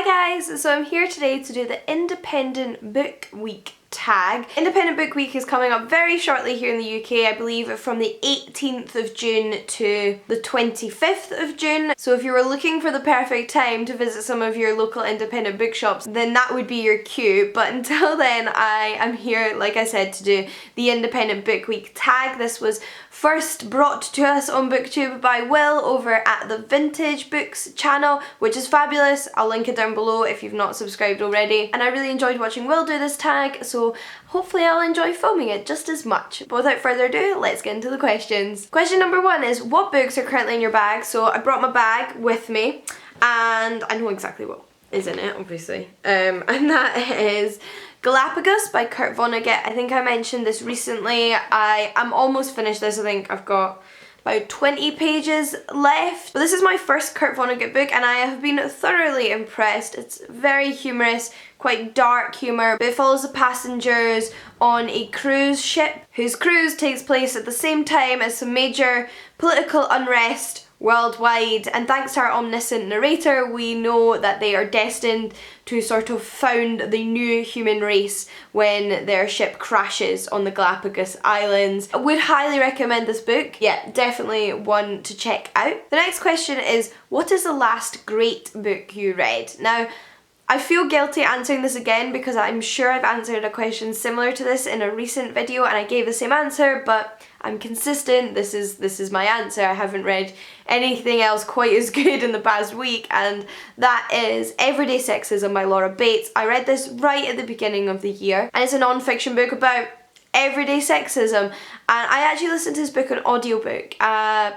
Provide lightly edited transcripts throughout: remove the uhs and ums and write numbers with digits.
Hi guys, so I'm here today to do the Independent Book Week tag. Independent Book Week is coming up very shortly here in the UK, I believe from the 18th of June to the 25th of June. So if you were looking for the perfect time to visit some of your local independent bookshops, then that would be your cue. But until then, I am here, like I said, to do the Independent Book Week tag. This was first brought to us on Booktube by Will over at the Vintage Books channel, which is fabulous. I'll link it down below if you've not subscribed already. And I really enjoyed watching Will do this tag, so hopefully I'll enjoy filming it just as much. But without further ado, let's get into the questions. Question number one is, what books are currently in your bag? So I brought my bag with me and I know exactly what is in it, obviously. And that is Galapagos by Kurt Vonnegut. I think I mentioned this recently. I'm almost finished this. I think I've got about 20 pages left. But this is my first Kurt Vonnegut book and I have been thoroughly impressed. It's very humorous, quite dark humour, but it follows the passengers on a cruise ship whose cruise takes place at the same time as some major political unrest worldwide, and thanks to our omniscient narrator we know that they are destined to sort of found the new human race when their ship crashes on the Galapagos Islands. I would highly recommend this book. Yeah, definitely one to check out. The next question is, what is the last great book you read? Now, I feel guilty answering this again because I'm sure I've answered a question similar to this in a recent video and I gave the same answer, but I'm consistent. This is my answer. I haven't read anything else quite as good in the past week, and that is Everyday Sexism by Laura Bates. I read this right at the beginning of the year and it's a non-fiction book about everyday sexism, and I actually listened to this book on audiobook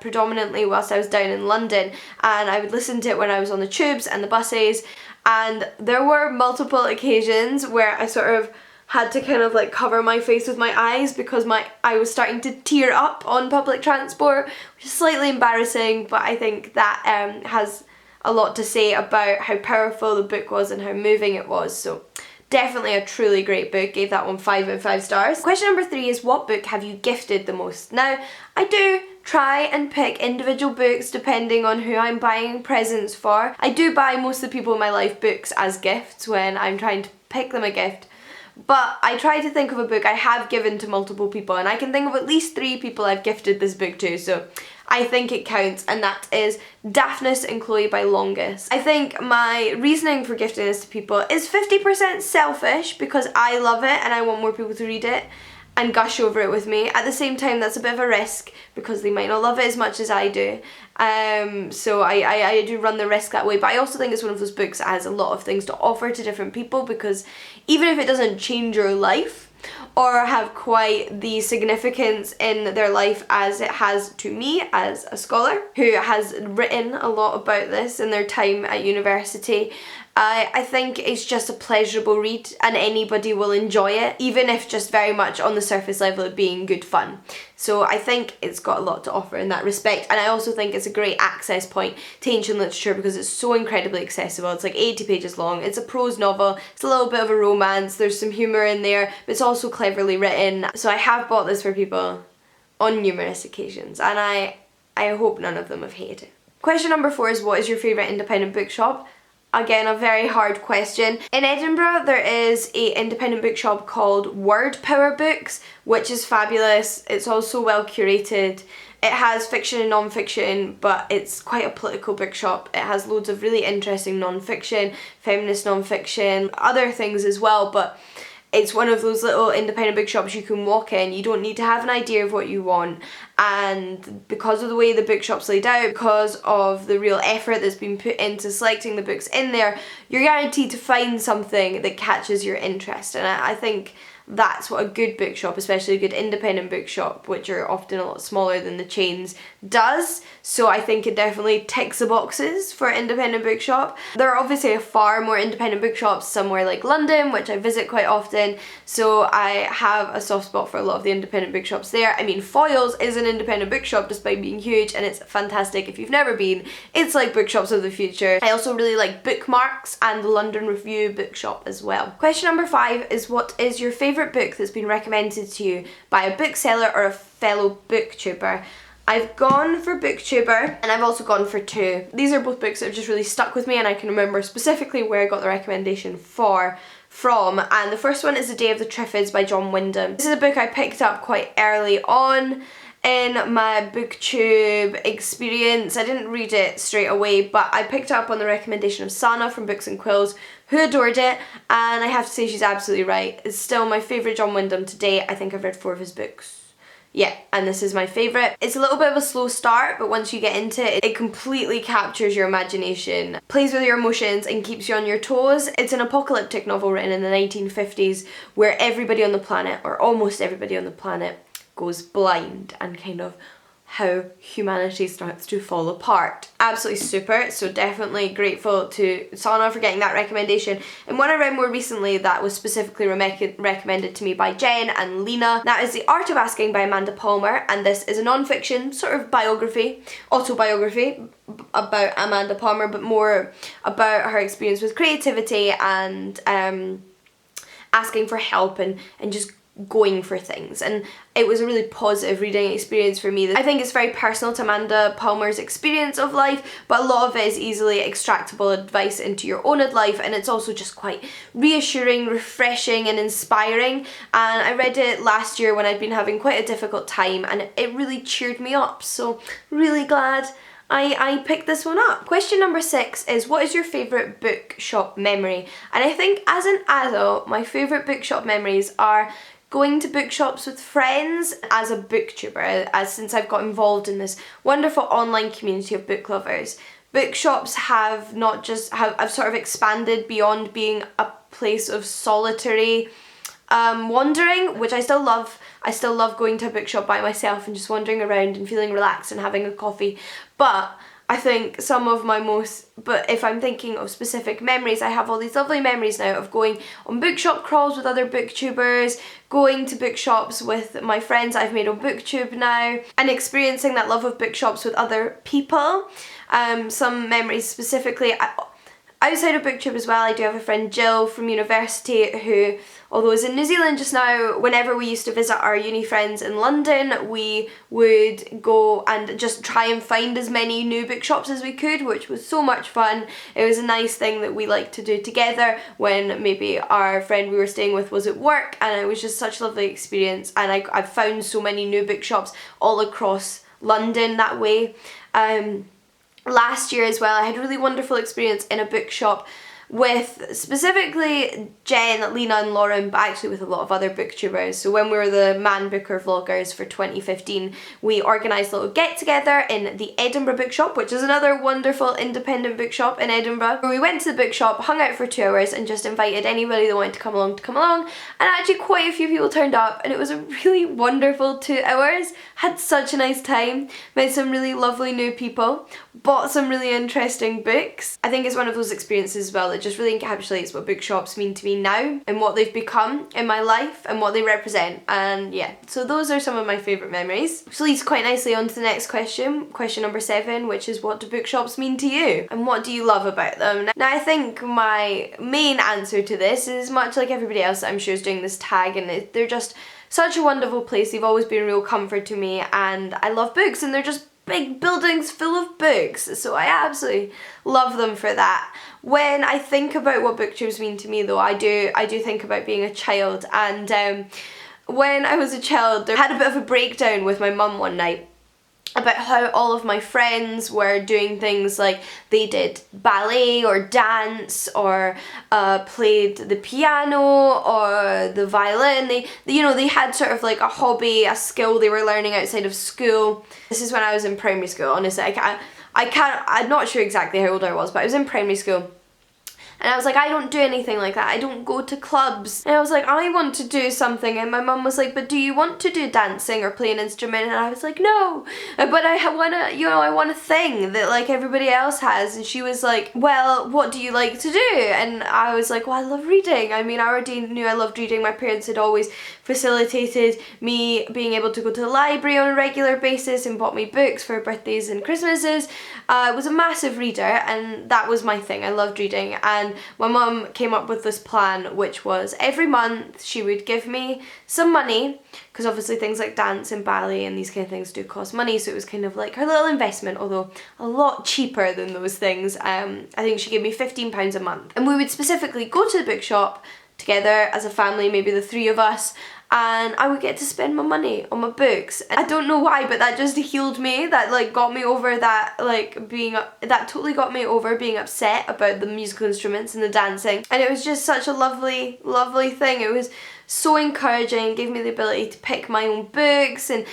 predominantly whilst I was down in London, and I would listen to it when I was on the tubes and the buses, and there were multiple occasions where I sort of had to kind of like cover my face with my eyes because I was starting to tear up on public transport, which is slightly embarrassing, but I think that has a lot to say about how powerful the book was and how moving it was. So definitely a truly great book. Gave that one 5 out of 5 stars. Question number 3 is, what book have you gifted the most? Now, I do try and pick individual books depending on who I'm buying presents for. I do buy most of the people in my life books as gifts when I'm trying to pick them a gift. But I try to think of a book I have given to multiple people, and I can think of at least 3 people I've gifted this book to, so I think it counts, and that is Daphnis and Chloe by Longus. I think my reasoning for gifting this to people is 50% selfish because I love it and I want more people to read it and gush over it with me. At the same time, that's a bit of a risk because they might not love it as much as I do. So I do run the risk that way, but I also think it's one of those books that has a lot of things to offer to different people, because even if it doesn't change your life or have quite the significance in their life as it has to me as a scholar who has written a lot about this in their time at university, I think it's just a pleasurable read and anybody will enjoy it, even if just very much on the surface level of being good fun. So I think it's got a lot to offer in that respect, and I also think it's a great access point to ancient literature because it's so incredibly accessible. It's like 80 pages long, it's a prose novel, it's a little bit of a romance, there's some humour in there, but it's also cleverly written. So I have bought this for people on numerous occasions, and I hope none of them have hated it. Question number 4 is, what is your favourite independent bookshop? Again, a very hard question. In Edinburgh there is an independent bookshop called Word Power Books, which is fabulous. It's also well curated. It has fiction and non-fiction, but it's quite a political bookshop. It has loads of really interesting non-fiction, feminist non-fiction, other things as well, but it's one of those little independent bookshops you can walk in. You don't need to have an idea of what you want, and because of the way the bookshop's laid out, because of the real effort that's been put into selecting the books in there, you're guaranteed to find something that catches your interest, and I think that's what a good bookshop, especially a good independent bookshop, which are often a lot smaller than the chains, does. So I think it definitely ticks the boxes for an independent bookshop. There are obviously far more independent bookshops somewhere like London, which I visit quite often, so I have a soft spot for a lot of the independent bookshops there. I mean, Foyles is an independent bookshop despite being huge, and it's fantastic. If you've never been, it's like Bookshops of the future. I also really like Bookmarks and the London Review bookshop as well. Question number 5 is, what is your favourite book that's been recommended to you by a bookseller or a fellow booktuber? I've gone for Booktuber and I've also gone for two. These are both books that have just really stuck with me and I can remember specifically where I got the recommendation from, and the first one is The Day of the Triffids by John Wyndham. This is a book I picked up quite early on in my booktube experience. I didn't read it straight away, but I picked it up on the recommendation of Sana from Books and Quills, who adored it, and I have to say she's absolutely right. It's still my favourite John Wyndham to date. I think I've read 4 of his books. Yeah, and this is my favourite. It's a little bit of a slow start, but once you get into it, it completely captures your imagination, plays with your emotions and keeps you on your toes. It's an apocalyptic novel written in the 1950s where everybody on the planet, or almost everybody on the planet, goes blind, and kind of how humanity starts to fall apart. Absolutely super, so definitely grateful to Sana for getting that recommendation. And one I read more recently that was specifically recommended to me by Jen and Lena, that is The Art of Asking by Amanda Palmer, and this is a non-fiction sort of autobiography about Amanda Palmer, but more about her experience with creativity and asking for help and just going for things, and it was a really positive reading experience for me. I think it's very personal to Amanda Palmer's experience of life, but a lot of it is easily extractable advice into your own life, and it's also just quite reassuring, refreshing and inspiring. And I read it last year when I'd been having quite a difficult time and it really cheered me up, so really glad I picked this one up. Question number 6 is, what is your favourite bookshop memory? And I think as an adult, my favourite bookshop memories are going to bookshops with friends as a booktuber, since I've got involved in this wonderful online community of book lovers. Bookshops have sort of expanded beyond being a place of solitary wandering, which I still love. I still love going to a bookshop by myself and just wandering around and feeling relaxed and having a coffee. But I think but if I'm thinking of specific memories, I have all these lovely memories now of going on bookshop crawls with other booktubers, going to bookshops with my friends I've made on Booktube now, and experiencing that love of bookshops with other people. Some memories specifically outside of Booktube as well. I do have a friend, Jill, from university, who, although is in New Zealand just now, whenever we used to visit our uni friends in London, we would go and just try and find as many new bookshops as we could, which was so much fun. It was a nice thing that we liked to do together when maybe our friend we were staying with was at work, and it was just such a lovely experience, and I've found so many new bookshops all across London that way. Last year as well, I had a really wonderful experience in a bookshop with specifically Jen, Lena and Lauren, but actually with a lot of other booktubers. So when we were the Man Booker vloggers for 2015, we organised a little get together in the Edinburgh Bookshop, which is another wonderful independent bookshop in Edinburgh, where we went to the bookshop, hung out for 2 hours and just invited anybody that wanted to come along, and actually quite a few people turned up, and it was a really wonderful 2 hours. Had such a nice time, met some really lovely new people, bought some really interesting books. I think it's one of those experiences as well that just really encapsulates what bookshops mean to me now and what they've become in my life and what they represent. And yeah, so those are some of my favourite memories. Which leads quite nicely on to the next question number 7, which is, what do bookshops mean to you? And what do you love about them? Now I think my main answer to this is much like everybody else that I'm sure is doing this tag, and they're just such a wonderful place. They've always been a real comfort to me, and I love books, and they're just big buildings full of books, so I absolutely love them for that. When I think about what booktubers mean to me though, I do think about being a child, and when I was a child I had a bit of a breakdown with my mum one night about how all of my friends were doing things like they did ballet or dance or played the piano or the violin. They had sort of like a hobby, a skill they were learning outside of school. This is when I was in primary school, honestly. I'm not sure exactly how old I was, but I was in primary school. And I was like, I don't do anything like that. I don't go to clubs. And I was like, I want to do something. And my mum was like, but do you want to do dancing or play an instrument? And I was like, no. But I want a thing that like everybody else has. And she was like, well, what do you like to do? And I was like, well, I love reading. I mean, I already knew I loved reading. My parents had always facilitated me being able to go to the library on a regular basis and bought me books for birthdays and Christmases. I was a massive reader, and that was my thing. I loved reading. And and my mum came up with this plan, which was every month she would give me some money, because obviously things like dance and ballet and these kind of things do cost money, so it was kind of like her little investment, although a lot cheaper than those things. I think she gave me £15 a month, and we would specifically go to the bookshop together as a family, maybe the three of us, and I would get to spend my money on my books. And I don't know why, but that just healed me. That like got me over that that totally got me over being upset about the musical instruments and the dancing. And it was just such a lovely, lovely thing. It was so encouraging, gave me the ability to pick my own books and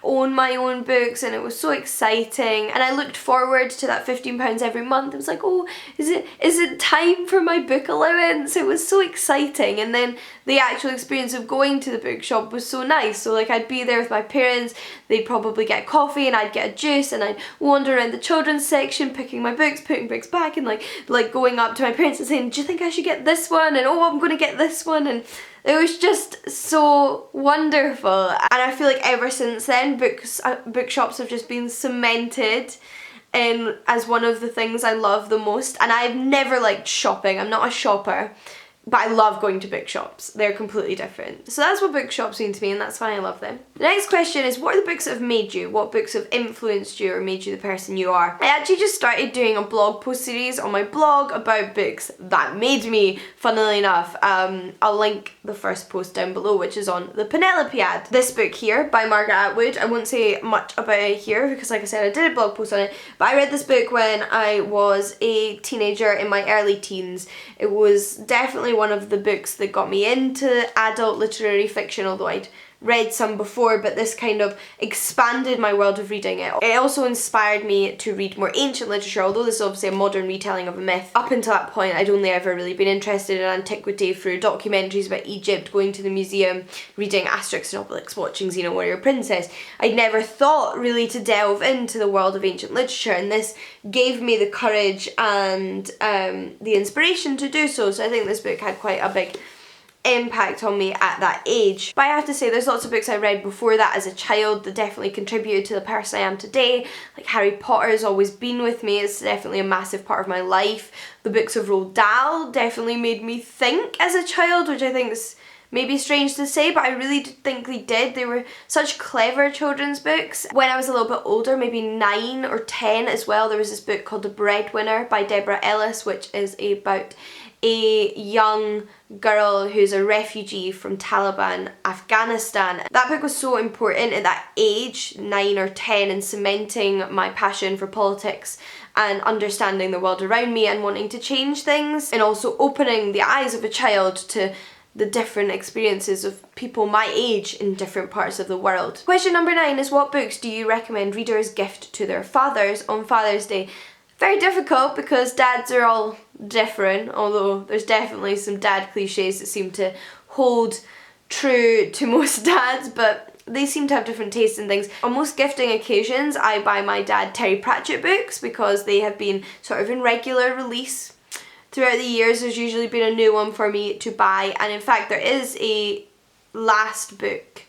own my own books, and it was so exciting. And I looked forward to that £15 every month. It was like, oh, is it time for my book allowance? It was so exciting. And then the actual experience of going to the bookshop was so nice. So like I'd be there with my parents, they'd probably get coffee and I'd get a juice, and I'd wander around the children's section picking my books, putting books back, and like going up to my parents and saying, do you think I should get this one? And oh, I'm going to get this one. And it was just so wonderful. And I feel like ever since then, bookshops have just been cemented in as one of the things I love the most. And I've never liked shopping. I'm not a shopper, but I love going to bookshops. They're completely different. So that's what bookshops mean to me, and that's why I love them. The next question is, what are the books that have made you? What books have influenced you or made you the person you are? I actually just started doing a blog post series on my blog about books that made me, funnily enough. I'll link the first post down below, which is on the Penelope ad. This book here by Margaret Atwood. I won't say much about it here because, like I said, I did a blog post on it, but I read this book when I was a teenager in my early teens. It was definitely one of the books that got me into adult literary fiction, although I'd read some before, but this kind of expanded my world of reading. It also inspired me to read more ancient literature, although this is obviously a modern retelling of a myth. Up until that point, I'd only ever really been interested in antiquity through documentaries about Egypt, going to the museum, reading Asterix and Obelix, watching Xena Warrior Princess. I'd never thought really to delve into the world of ancient literature, and this gave me the courage and the inspiration to do so. So I think this book had quite a big impact on me at that age. But I have to say, there's lots of books I read before that as a child that definitely contributed to the person I am today. Like Harry Potter has always been with me. It's definitely a massive part of my life. The books of Roald Dahl definitely made me think as a child, which I think is maybe strange to say, but I really think they did. They were such clever children's books. When I was a little bit older, maybe 9 or 10 as well, there was this book called The Breadwinner by Deborah Ellis, which is about a young girl who's a refugee from Taliban Afghanistan. That book was so important at that age, 9 or 10, in cementing my passion for politics and understanding the world around me and wanting to change things, and also opening the eyes of a child to the different experiences of people my age in different parts of the world. Question number 9 is, what books do you recommend readers gift to their fathers on Father's Day? Very difficult because dads are all different, although there's definitely some dad cliches that seem to hold true to most dads, but they seem to have different tastes in things. On most gifting occasions, I buy my dad Terry Pratchett books because they have been sort of in regular release. Throughout the years, there's usually been a new one for me to buy, and in fact there is a last book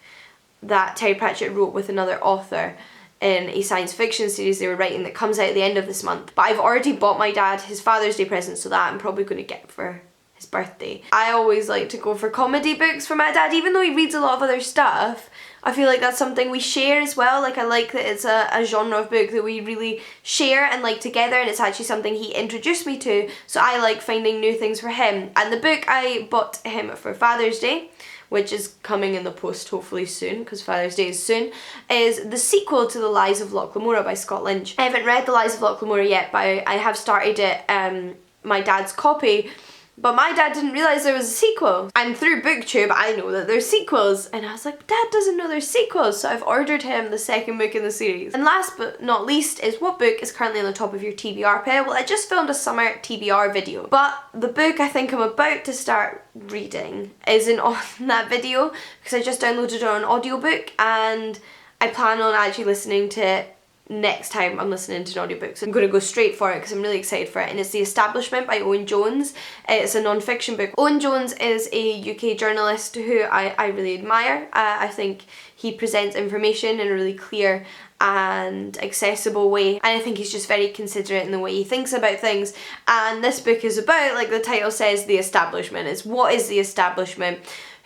that Terry Pratchett wrote with another author in a science fiction series they were writing that comes out at the end of this month. But I've already bought my dad his Father's Day present, so that I'm probably going to get for his birthday. I always like to go for comedy books for my dad, even though he reads a lot of other stuff. I feel like that's something we share as well. Like I like that it's a genre of book that we really share and like together, and it's actually something he introduced me to, so I like finding new things for him. And the book I bought him for Father's Day, which is coming in the post hopefully soon because Father's Day is soon, is the sequel to The Lies of Loch Lamora by Scott Lynch. I haven't read The Lies of Loch Lamora yet, but I have started it, my dad's copy, but my dad didn't realise there was a sequel. And through Booktube I know that there's sequels, and I was like, Dad doesn't know there's sequels, so I've ordered him the second book in the series. And last but not least is, what book is currently on the top of your TBR pile? Well, I just filmed a summer TBR video, but the book I think I'm about to start reading isn't on that video because I just downloaded it on audiobook, and I plan on actually listening to it next time I'm listening to an audiobook. So I'm going to go straight for it because I'm really excited for it. And it's The Establishment by Owen Jones. It's a non-fiction book. Owen Jones is a UK journalist who I really admire. I think he presents information in a really clear and accessible way, and I think he's just very considerate in the way he thinks about things. And this book is about, like the title says, the establishment. It's what is the establishment?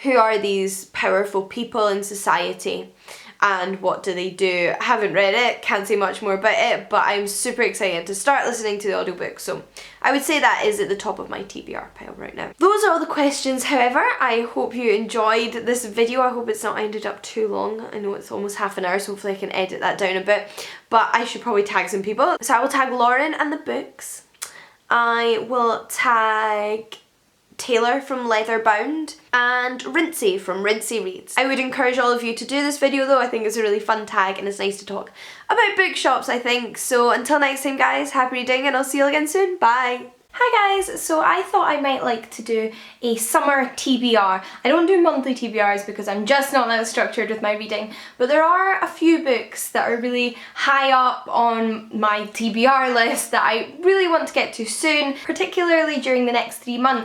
Who are these powerful people in society? And what do they do? I haven't read it, can't say much more about it, but I'm super excited to start listening to the audiobook, so I would say that is at the top of my TBR pile right now. Those are all the questions, however. I hope you enjoyed this video. I hope it's not ended up too long. I know it's almost half an hour, so hopefully I can edit that down a bit, but I should probably tag some people. So I will tag Lauren and the books. I will tag Taylor from Leatherbound and Rincey from Rincey Reads. I would encourage all of you to do this video though. I think it's a really fun tag and it's nice to talk about bookshops, I think. So until next time guys, happy reading and I'll see you again soon. Bye! Hi guys, so I thought I might like to do a summer TBR. I don't do monthly TBRs because I'm just not that structured with my reading, but there are a few books that are really high up on my TBR list that I really want to get to soon, particularly during the next 3 months.